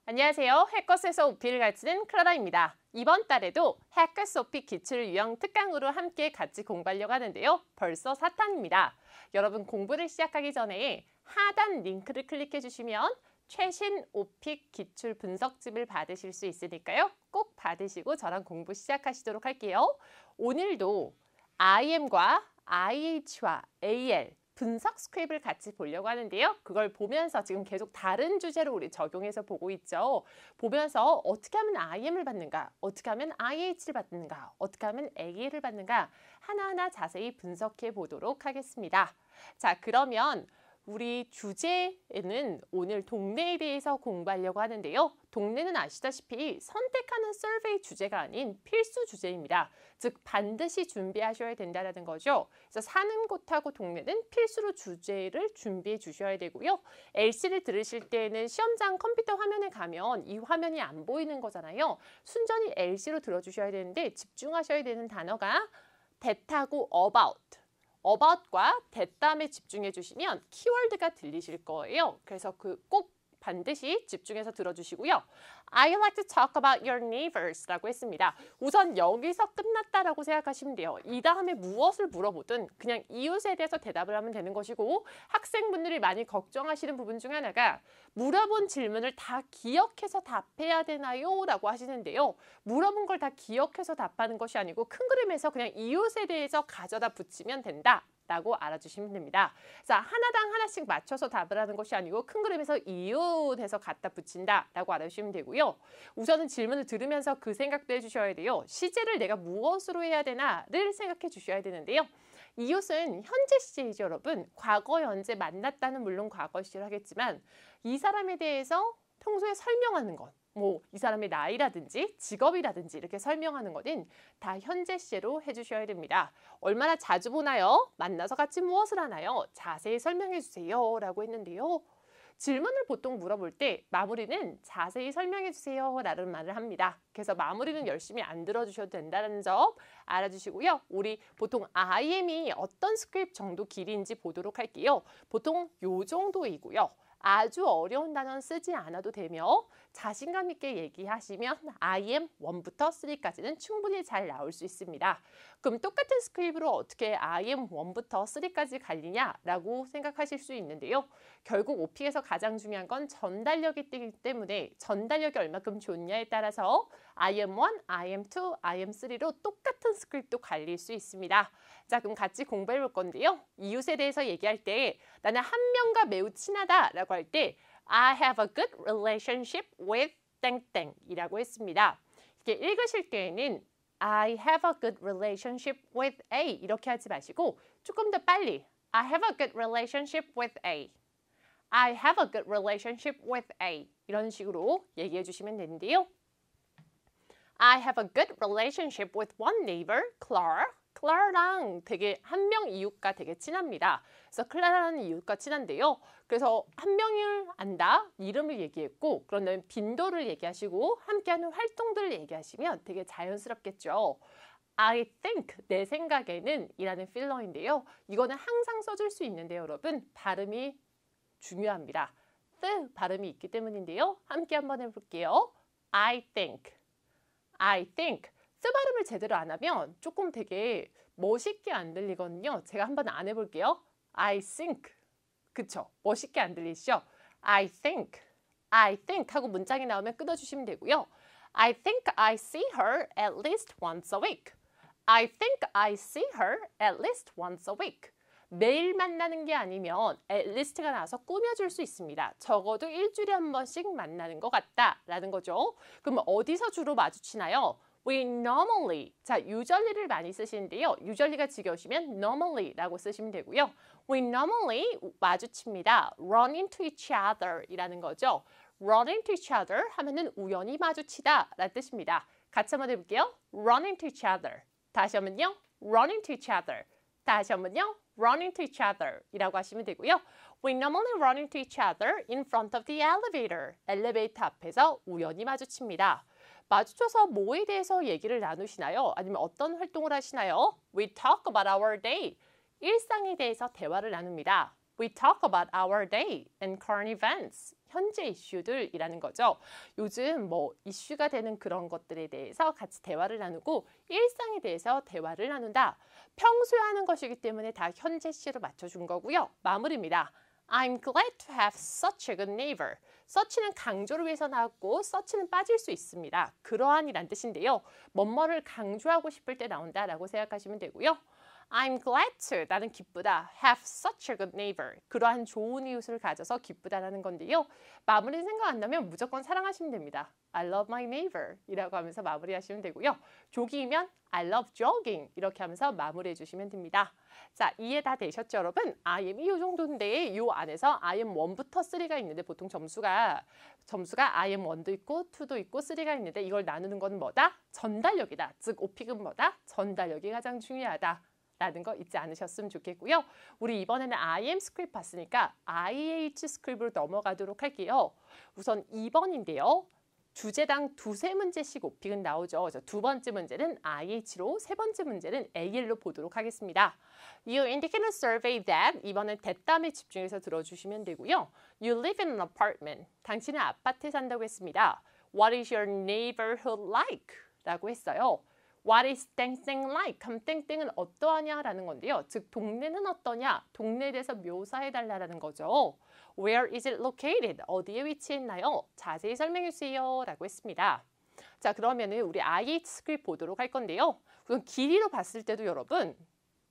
안녕하세요. 해커스에서 오피를 가르치는 클라라입니다. 이번 달에도 해커스 오피 기출 유형 특강으로 함께 같이 공부하려고 하는데요. 벌써 4탄입니다. 여러분 공부를 시작하기 전에 하단 링크를 클릭해 주시면 최신 오픽 기출 분석집을 받으실 수 있으니까요. 꼭 받으시고 저랑 공부 시작하시도록 할게요. 오늘도 IM과 IH와 AL 분석 스크립을 같이 보려고 하는데요. 그걸 보면서 지금 계속 다른 주제로 우리 적용해서 보고 있죠. 보면서 어떻게 하면 IM을 받는가, 어떻게 하면 IH를 받는가, 어떻게 하면 AL을 받는가 하나하나 자세히 분석해 보도록 하겠습니다. 자, 그러면 우리 주제에는 오늘 동네에 대해서 공부하려고 하는데요. 동네는 아시다시피 선택하는 서베이 주제가 아닌 필수 주제입니다. 즉 반드시 준비하셔야 된다는 거죠. 그래서 사는 곳하고 동네는 필수로 주제를 준비해 주셔야 되고요. LC를 들으실 때는 시험장 컴퓨터 화면에 가면 이 화면이 안 보이는 거잖아요. 순전히 LC로 들어주셔야 되는데 집중하셔야 되는 단어가 that하고 about과 that 다음에 집중해 주시면 키워드가 들리실 거예요. 그래서 꼭 반드시 집중해서 들어주시고요. I like to talk about your neighbors 라고 했습니다. 우선 여기서 끝났다라고 생각하시면 돼요. 이 다음에 무엇을 물어보든 그냥 이웃에 대해서 대답을 하면 되는 것이고 학생분들이 많이 걱정하시는 부분 중 하나가 물어본 질문을 다 기억해서 답해야 되나요? 라고 하시는데요. 물어본 걸 다 기억해서 답하는 것이 아니고 큰 그림에서 그냥 이웃에 대해서 가져다 붙이면 된다. 라고 알아주시면 됩니다. 자, 하나당 하나씩 맞춰서 답을 하는 것이 아니고 큰 그림에서 이웃에서 갖다 붙인다 라고 알아주시면 되고요. 우선은 질문을 들으면서 그 생각도 해주셔야 돼요. 시제를 내가 무엇으로 해야 되나를 생각해 주셔야 되는데요. 이웃은 현재 시제이죠, 여러분. 과거, 현재 만났다는 물론 과거 시제를 하겠지만 이 사람에 대해서 평소에 설명하는 것. 이 사람의 나이라든지 직업이라든지 이렇게 설명하는 것은 다 현재 시제로 해주셔야 됩니다. 얼마나 자주 보나요? 만나서 같이 무엇을 하나요? 자세히 설명해 주세요 라고 했는데요. 질문을 보통 물어볼 때 마무리는 자세히 설명해 주세요 라는 말을 합니다. 그래서 마무리는 열심히 안 들어주셔도 된다는 점 알아주시고요. 우리 보통 IM이 어떤 스크립트 정도 길이인지 보도록 할게요. 보통 요 정도이고요. 아주 어려운 단어는 쓰지 않아도 되며 자신감 있게 얘기하시면 IM 1부터 3까지는 충분히 잘 나올 수 있습니다. 그럼 똑같은 스크립트로 어떻게 IM 1부터 3까지 갈리냐라고 생각하실 수 있는데요. 결국 오픽에서 가장 중요한 건 전달력이기 때문에 전달력이 얼마큼 좋냐에 따라서 IM1, IM2, IM3로 똑같은 스크립트도 갈릴 수 있습니다. 자, 그럼 같이 공부해 볼 건데요. 이웃에 대해서 얘기할 때 나는 한 명과 매우 친하다라고 할 때 I have a good relationship with 땡땡이라고 했습니다. 이렇게 읽으실 때에는 I have a good relationship with A 이렇게 하지 마시고 조금 더 빨리 I have a good relationship with A I have a good relationship with A 이런 식으로 얘기해 주시면 되는데요. I have a good relationship with one neighbor, Clara. 클라라랑 되게 한 명 이웃과 되게 친합니다. 그래서 클라라는 이웃과 친한데요. 그래서 한 명을 안다, 이름을 얘기했고 그런 다음에 빈도를 얘기하시고 함께하는 활동들을 얘기하시면 되게 자연스럽겠죠. I think, 내 생각에는 이라는 필러인데요. 이거는 항상 써줄 수 있는데요, 여러분. 발음이 중요합니다. 뜨 발음이 있기 때문인데요. 함께 한번 해볼게요. I think. 뜨 발음을 제대로 안 하면 조금 되게 멋있게 안 들리거든요. 제가 한번 안 해볼게요. I think. 그쵸? 멋있게 안 들리시죠? I think 하고 문장이 나오면 끊어주시면 되고요. I think I see her at least once a week. I think I see her at least once a week. 매일 만나는 게 아니면 at least가 나와서 꾸며줄 수 있습니다. 적어도 일주일에 한 번씩 만나는 것 같다라는 거죠. 그럼 어디서 주로 마주치나요? We normally, 자 usually를 많이 쓰시는데요. usually가 지겨우시면 normally라고 쓰시면 되고요. We normally 마주칩니다. Run into each other 이라는 거죠. Run into each other 하면은 우연히 마주치다 라는 뜻입니다. 같이 한번 해볼게요. Run into each other. 다시 한번요. Run into each other. 다시 한번요. Run into each other 이라고 하시면 되고요. We normally run into each other in front of the elevator. 엘리베이터 앞에서 우연히 마주칩니다. 마주쳐서 뭐에 대해서 얘기를 나누시나요? 아니면 어떤 활동을 하시나요? We talk about our day. 일상에 대해서 대화를 나눕니다. We talk about our day and current events. 현재 이슈들이라는 거죠. 요즘 뭐 이슈가 되는 그런 것들에 대해서 같이 대화를 나누고 일상에 대해서 대화를 나눈다. 평소에 하는 것이기 때문에 다 현재 시로 맞춰준 거고요. 마무리입니다. I'm glad to have such a good neighbor. such는 강조를 위해서 나왔고 such는 빠질 수 있습니다. 그러한이란 뜻인데요. 뭐뭐를 강조하고 싶을 때 나온다라고 생각하시면 되고요. I'm glad to, 나는 기쁘다. have such a good neighbor. 그러한 좋은 이웃을 가져서 기쁘다라는 건데요. 마무리 생각 안 나면 무조건 사랑하시면 됩니다. I love my neighbor 이라고 하면서 마무리하시면 되고요. 조깅이면 I love jogging 이렇게 하면서 마무리해 주시면 됩니다. 자, 이해 다 되셨죠, 여러분? IM이 이 정도인데 이 안에서 IM 1부터 3가 있는데 보통 점수가 IM 1도 있고 2도 있고 3가 있는데 이걸 나누는 건 뭐다? 전달력이다. 즉, 오픽은 뭐다? 전달력이 가장 중요하다. 라는 거 잊지 않으셨으면 좋겠고요. 우리 이번에는 IM 스크립트 봤으니까 IH 스크립트로 넘어가도록 할게요. 우선 2번인데요. 주제당 두세 문제씩 오픽은 나오죠. 그래서 두 번째 문제는 IH로, 세 번째 문제는 AL로 보도록 하겠습니다. You indicate a survey that, 이번엔 대담에 집중해서 들어주시면 되고요. You live in an apartment, 당신은 아파트에 산다고 했습니다. What is your neighborhood like? 라고 했어요. What is 땡땡 like? 그럼 땡땡은 어떠하냐? 라는 건데요. 즉, 동네는 어떠냐? 동네에 대해서 묘사해달라는 거죠. Where is it located? 어디에 위치했나요? 자세히 설명해 주세요. 라고 했습니다. 자, 그러면은 우리 IH 스크립트 보도록 할 건데요. 우선 길이로 봤을 때도 여러분,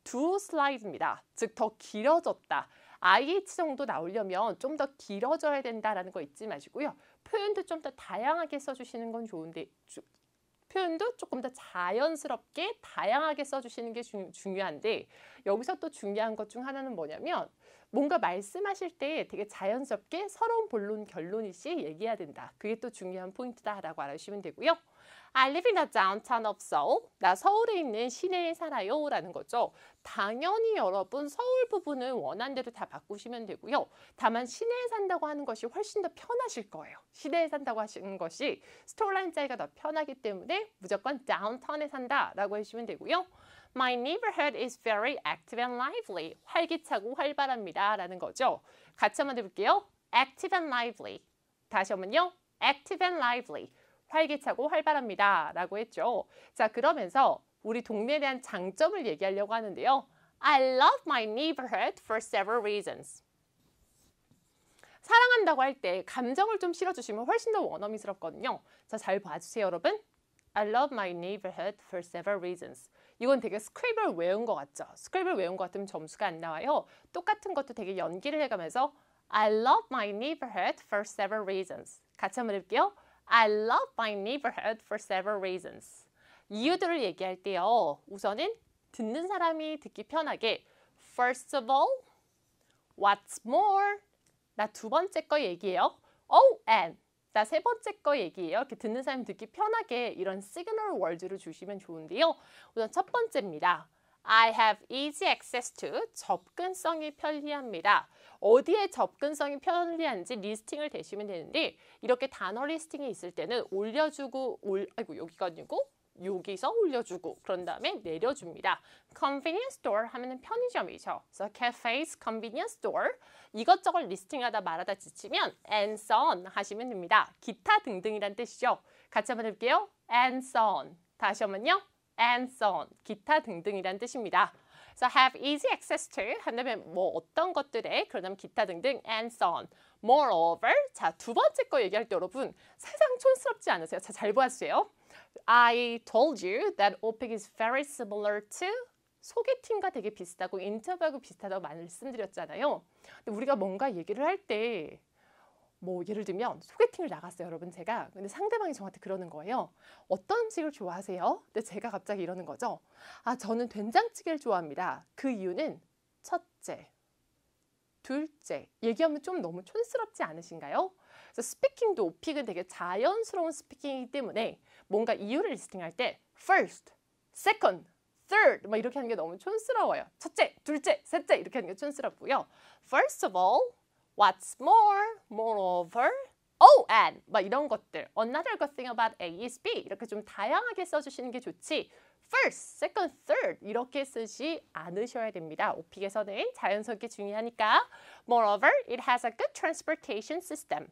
두 슬라이드입니다. 즉, 더 길어졌다. IH 정도 나오려면 좀 더 길어져야 된다라는 거 잊지 마시고요. 표현도 좀 더 다양하게 써주시는 건 좋은데, 표현도 조금 더 자연스럽게 다양하게 써주시는 게 중요한데 여기서 또 중요한 것 중 하나는 뭐냐면 뭔가 말씀하실 때 되게 자연스럽게 서러운 본론, 결론이시 얘기해야 된다. 그게 또 중요한 포인트다라고 알아주시면 되고요. I live in the downtown of Seoul. 나 서울에 있는 시내에 살아요. 라는 거죠. 당연히 여러분 서울 부분은 원하는 대로 다 바꾸시면 되고요. 다만 시내에 산다고 하는 것이 훨씬 더 편하실 거예요. 시내에 산다고 하시는 것이 스토리라인 짜기가 더 편하기 때문에 무조건 downtown에 산다라고 해주시면 되고요. My neighborhood is very active and lively. 활기차고 활발합니다. 라는 거죠. 같이 한번 해볼게요. active and lively. 다시 한번요. active and lively. 활기차고 활발합니다. 라고 했죠. 자, 그러면서 우리 동네에 대한 장점을 얘기하려고 하는데요. I love my neighborhood for several reasons. 사랑한다고 할 때 감정을 좀 실어주시면 훨씬 더 원어민스럽거든요. 자, 잘 봐주세요, 여러분. I love my neighborhood for several reasons. 이건 되게 스크립을 외운 것 같죠? 스크립을 외운 것 같으면 점수가 안 나와요. 똑같은 것도 되게 연기를 해가면서 I love my neighborhood for several reasons. 같이 한번 해볼게요. I love my neighborhood for several reasons. 이유들을 얘기할 때요. 우선은 듣는 사람이 듣기 편하게 First of all, what's more, 나 두 번째 거 얘기해요. Oh, and, 나 세 번째 거 얘기해요. 이렇게 듣는 사람이 듣기 편하게 이런 시그널 월드를 주시면 좋은데요. 우선 첫 번째입니다. I have easy access to, 접근성이 편리합니다. 어디에 접근성이 편리한지 리스팅을 대시면 되는데 이렇게 단어 리스팅이 있을 때는 올려주고, 여기가 아니고 여기서 올려주고 그런 다음에 내려줍니다. Convenience store 하면은 편의점이죠. 그래서 cafes, convenience store 이것저것 리스팅하다 말하다 지치면 and so on 하시면 됩니다. 기타 등등이란 뜻이죠. 같이 한번 해볼게요. and so on. 다시 한번요. and so on. 기타 등등이란 뜻입니다. 그래서 have easy access to 한다면 뭐 어떤 것들에 그러면 기타 등등 and so on. Moreover, 자, 두 번째 거 얘기할 때 여러분 세상 촌스럽지 않으세요? 자, 잘 봐주세요. I told you that OPIC is very similar to 소개팅과 되게 비슷하고 인터뷰하고 비슷하다고 말씀드렸잖아요. 근데 우리가 뭔가 얘기를 할 때 뭐 예를 들면 소개팅을 나갔어요, 여러분 제가. 근데 상대방이 저한테 그러는 거예요. 어떤 음식을 좋아하세요? 근데 제가 갑자기 이러는 거죠. 아, 저는 된장찌개를 좋아합니다. 그 이유는 첫째, 둘째. 얘기하면 좀 너무 촌스럽지 않으신가요? 그래서 스피킹도 오픽은 되게 자연스러운 스피킹이기 때문에 뭔가 이유를 리스팅할 때 first, second, third 막 이렇게 하는 게 너무 촌스러워요. 첫째, 둘째, 셋째 이렇게 하는 게 촌스럽고요. First of all, what's more, moreover, oh, and 막 이런 것들. Another good thing about A is B 이렇게 좀 다양하게 써주시는 게 좋지. First, second, third 이렇게 쓰지 않으셔야 됩니다. 오픽에서는 자연스럽게 중요하니까. Moreover, it has a good transportation system.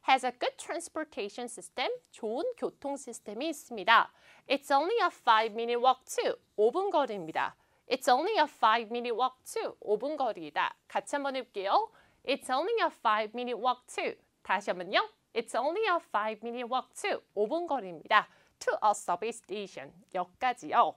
has a good transportation system. 좋은 교통 시스템이 있습니다. It's only a 5-minute walk to. 5분 거리입니다. It's only a 5-minute walk to. 5분 거리이다. 같이 한번 해볼게요. It's only a 5-minute walk to. 다시 한번요. It's only a 5-minute walk to. 5분 거리입니다. To a subway station. 역까지요.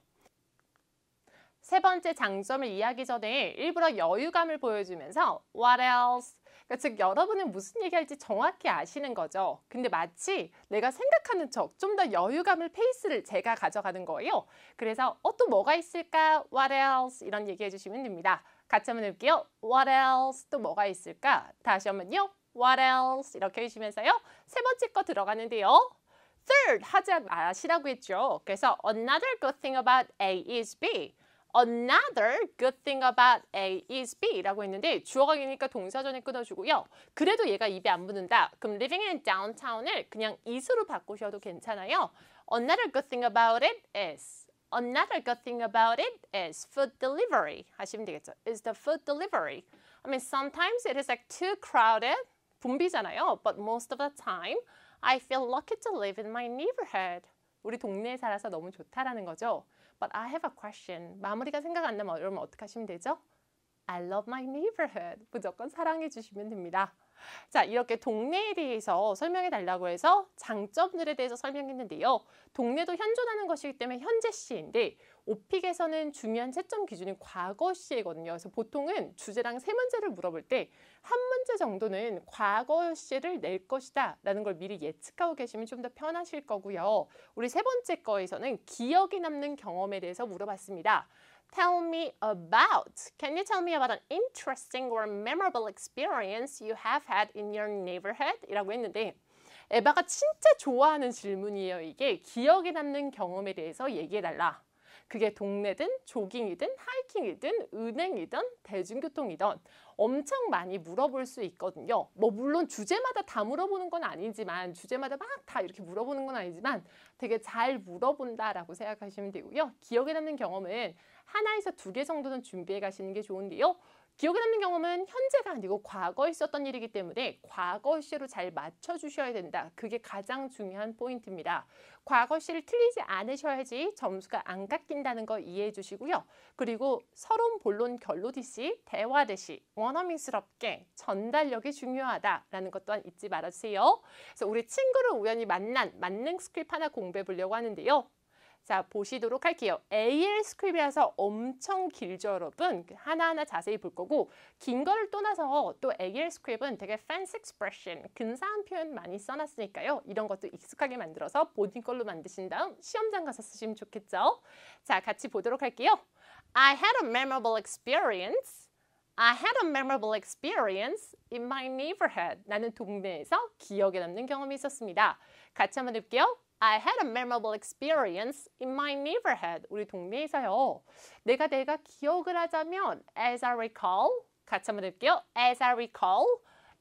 세 번째 장점을 이해하기 전에 일부러 여유감을 보여주면서 What else? 그러니까 즉 여러분은 무슨 얘기할지 정확히 아시는 거죠. 근데 마치 내가 생각하는 척 좀 더 여유감을 페이스를 제가 가져가는 거예요. 그래서 또 뭐가 있을까? What else? 이런 얘기해 주시면 됩니다. 같이 한번 해볼게요. What else? 또 뭐가 있을까? 다시 한번요. What else? 이렇게 해주시면서요. 세 번째 거 들어가는데요. Third, 하지 마시라고 했죠. 그래서 another good thing about A is B. Another good thing about A is B 라고 했는데 주어가 이니까 동사전에 끊어주고요. 그래도 얘가 입에 안 붙는다. 그럼 living in downtown을 그냥 is로 바꾸셔도 괜찮아요. Another good thing about it is. Another good thing about it is food delivery 하시면 되겠죠. Is the food delivery. I mean, sometimes it is like too crowded. 붐비잖아요. But most of the time, I feel lucky to live in my neighborhood. 우리 동네에 살아서 너무 좋다라는 거죠. But I have a question. 마무리가 생각 안 나면 여러분 어떻게 하시면 되죠? I love my neighborhood. 무조건 사랑해 주시면 됩니다. 자, 이렇게 동네에 대해서 설명해 달라고 해서 장점들에 대해서 설명했는데요. 동네도 현존하는 것이기 때문에 현재 시인데 오픽에서는 중요한 채점 기준이 과거 시이거든요. 그래서 보통은 주제랑 세 문제를 물어볼 때 한 문제 정도는 과거 시를 낼 것이다 라는 걸 미리 예측하고 계시면 좀 더 편하실 거고요. 우리 세 번째 거에서는 기억에 남는 경험에 대해서 물어봤습니다. Tell me about. Can you tell me about an interesting or memorable experience you have had in your neighborhood? 이라고 했는데 에바가 진짜 좋아하는 질문이에요. 이게 기억에 남는 경험에 대해서 얘기해달라. 그게 동네든 조깅이든 하이킹이든 은행이든 대중교통이든 엄청 많이 물어볼 수 있거든요. 뭐 물론 주제마다 다 물어보는 건 아니지만 주제마다 막 다 이렇게 물어보는 건 아니지만 되게 잘 물어본다라고 생각하시면 되고요. 기억에 남는 경험은 하나에서 2개 정도는 준비해 가시는 게 좋은데요. 기억에 남는 경험은 현재가 아니고 과거에 있었던 일이기 때문에 과거 시로 잘 맞춰주셔야 된다. 그게 가장 중요한 포인트입니다. 과거 시를 틀리지 않으셔야지 점수가 안 깎인다는 거 이해해 주시고요. 그리고 서론, 본론, 결로디시, 대화대시 원어민스럽게 전달력이 중요하다라는 것 또한 잊지 말아주세요. 그래서 우리 친구를 우연히 만난 만능 스크립트 하나 공부해 보려고 하는데요. 자, 보시도록 할게요. AL 스크립이라서 엄청 길죠, 여러분. 하나하나 자세히 볼 거고 긴 거를 떠나서 또 AL 스크립은 되게 fancy expression, 근사한 표현 많이 써놨으니까요. 이런 것도 익숙하게 만들어서 본인 걸로 만드신 다음 시험장 가서 쓰시면 좋겠죠. 자, 같이 보도록 할게요. I had a memorable experience. I had a memorable experience in my neighborhood. 나는 동네에서 기억에 남는 경험이 있었습니다. 같이 한번 해볼게요. I had a memorable experience in my neighborhood. 우리 동네에서요. 내가 기억을 하자면 as I recall. 같이 한번 해볼게요. As I recall.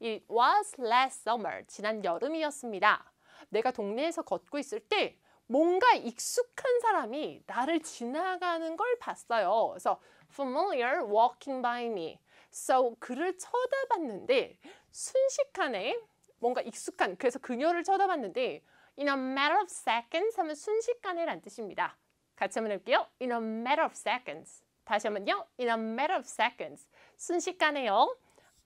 It was last summer. 지난 여름이었습니다. 내가 동네에서 걷고 있을 때 뭔가 익숙한 사람이 나를 지나가는 걸 봤어요. 그래서 familiar walking by me. So 그를 쳐다봤는데 순식간에 뭔가 익숙한 그래서 그녀를 쳐다봤는데 In a matter of seconds 하면 순식간에란 뜻입니다. 같이 한번 해볼게요. In a matter of seconds. 다시 한번요. In a matter of seconds. 순식간에요.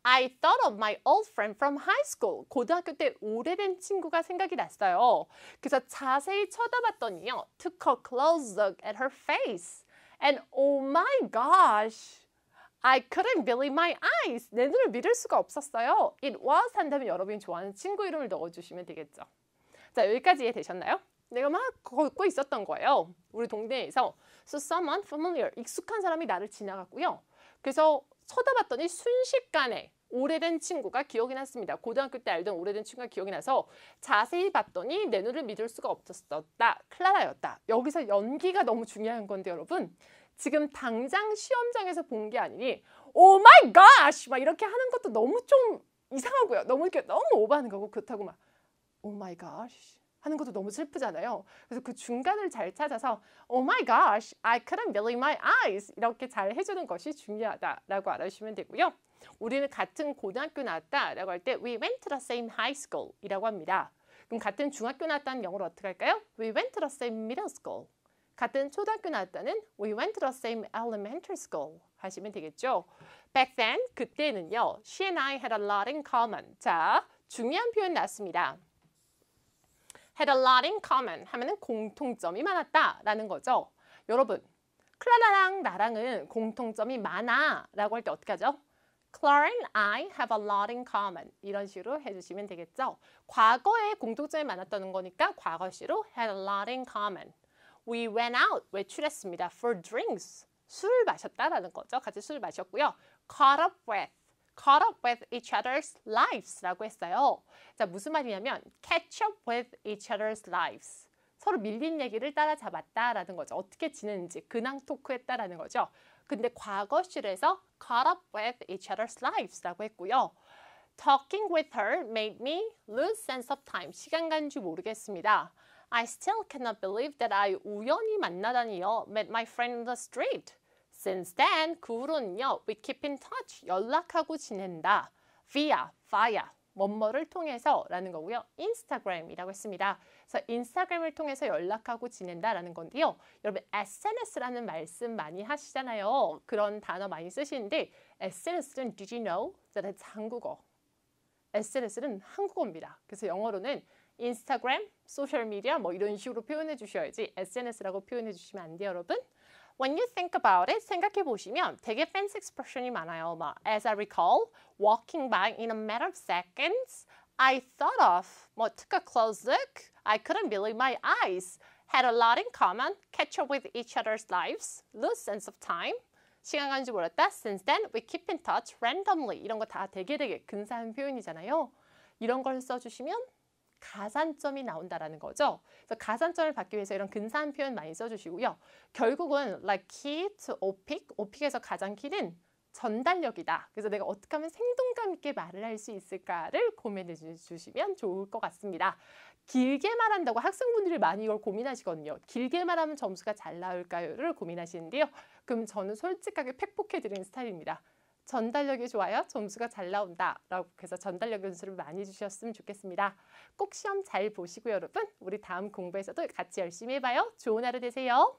I thought of my old friend from high school. 고등학교 때 오래된 친구가 생각이 났어요. 그래서 자세히 쳐다봤더니요. Took a close look at her face. And oh my gosh. I couldn't believe my eyes. 내 눈을 믿을 수가 없었어요. It was 한다면 여러분이 좋아하는 친구 이름을 넣어주시면 되겠죠. 자, 여기까지 이해되셨나요? 내가 막 걷고 있었던 거예요. 우리 동네에서. So someone familiar. 익숙한 사람이 나를 지나갔고요. 그래서 쳐다봤더니 순식간에 오래된 친구가 기억이 났습니다. 고등학교 때 알던 오래된 친구가 기억이 나서 자세히 봤더니 내 눈을 믿을 수가 없었다. 클라라였다. 여기서 연기가 너무 중요한 건데 여러분. 지금 당장 시험장에서 본 게 아니니 오 마이 갓! 막 이렇게 하는 것도 너무 좀 이상하고요. 너무 오버하는 거고 그렇다고 막 오 마이 갓 하는 것도 너무 슬프잖아요. 그래서 그 중간을 잘 찾아서 Oh my gosh, I couldn't believe my eyes 이렇게 잘 해주는 것이 중요하다라고 알아주시면 되고요. 우리는 같은 고등학교 나왔다라고 할 때 we went to the same high school 이라고 합니다. 그럼 같은 중학교 나왔다는 영어로 어떻게 할까요? We went to the same middle school. 같은 초등학교 나왔다는 we went to the same elementary school 하시면 되겠죠. Back then, 그때는요. She and I had a lot in common. 자, 중요한 표현 나왔습니다. had a lot in common 하면은 공통점이 많았다라는 거죠. 여러분, 클라라랑 나랑은 공통점이 많아 라고 할 때 어떻게 하죠? Clara and I have a lot in common. 이런 식으로 해주시면 되겠죠. 과거에 공통점이 많았다는 거니까 과거시로 had a lot in common. We went out. 외출했습니다. For drinks. 술을 마셨다라는 거죠. 같이 술을 마셨고요. Caught up with each other's lives 라고 했어요. 자, 무슨 말이냐면 catch up with each other's lives. 서로 밀린 얘기를 따라잡았다라는 거죠. 어떻게 지내는지 근황 토크했다라는 거죠. 근데 과거실에서 caught up with each other's lives 라고 했고요. Talking with her made me lose sense of time. 시간 간 줄 모르겠습니다. I still cannot believe that I 우연히 만나다니요. Met my friend on the street. Since then, 그 후로는요. We keep in touch. 연락하고 지낸다. via, 뭐뭐를 통해서라는 거고요. 인스타그램이라고 했습니다. 그래서 인스타그램을 통해서 연락하고 지낸다라는 건데요. 여러분 SNS라는 말씀 많이 하시잖아요. 그런 단어 많이 쓰시는데 SNS는 did you know that it's 한국어. SNS는 한국어입니다. 그래서 영어로는 인스타그램, 소셜미디어 뭐 이런 식으로 표현해 주셔야지 SNS라고 표현해 주시면 안 돼요, 여러분. When you think about it, 생각해 보시면 되게 fancy expression이 많아요. 막 as I recall, walking by in a matter of seconds, I thought of, 뭐 took a close look, I couldn't believe my eyes, had a lot in common, catch up with each other's lives, lose sense of time. 시간 가는 줄 몰랐다. Since then, we keep in touch randomly. 이런 거 다 되게 근사한 표현이잖아요. 이런 걸 써주시면 가산점이 나온다라는 거죠. 그래서 가산점을 받기 위해서 이런 근사한 표현 많이 써주시고요. 결국은 like key to OPIC, OPIC에서 가장 키는 전달력이다. 그래서 내가 어떻게 하면 생동감 있게 말을 할 수 있을까를 고민해 주시면 좋을 것 같습니다. 길게 말한다고 학생분들이 많이 이걸 고민하시거든요. 길게 말하면 점수가 잘 나올까요를 고민하시는데요. 그럼 저는 솔직하게 팩폭해 드리는 스타일입니다. 전달력이 좋아요. 점수가 잘 나온다. 라고 해서 전달력 연습을 많이 주셨으면 좋겠습니다. 꼭 시험 잘 보시고요, 여러분. 우리 다음 공부에서도 같이 열심히 해봐요. 좋은 하루 되세요.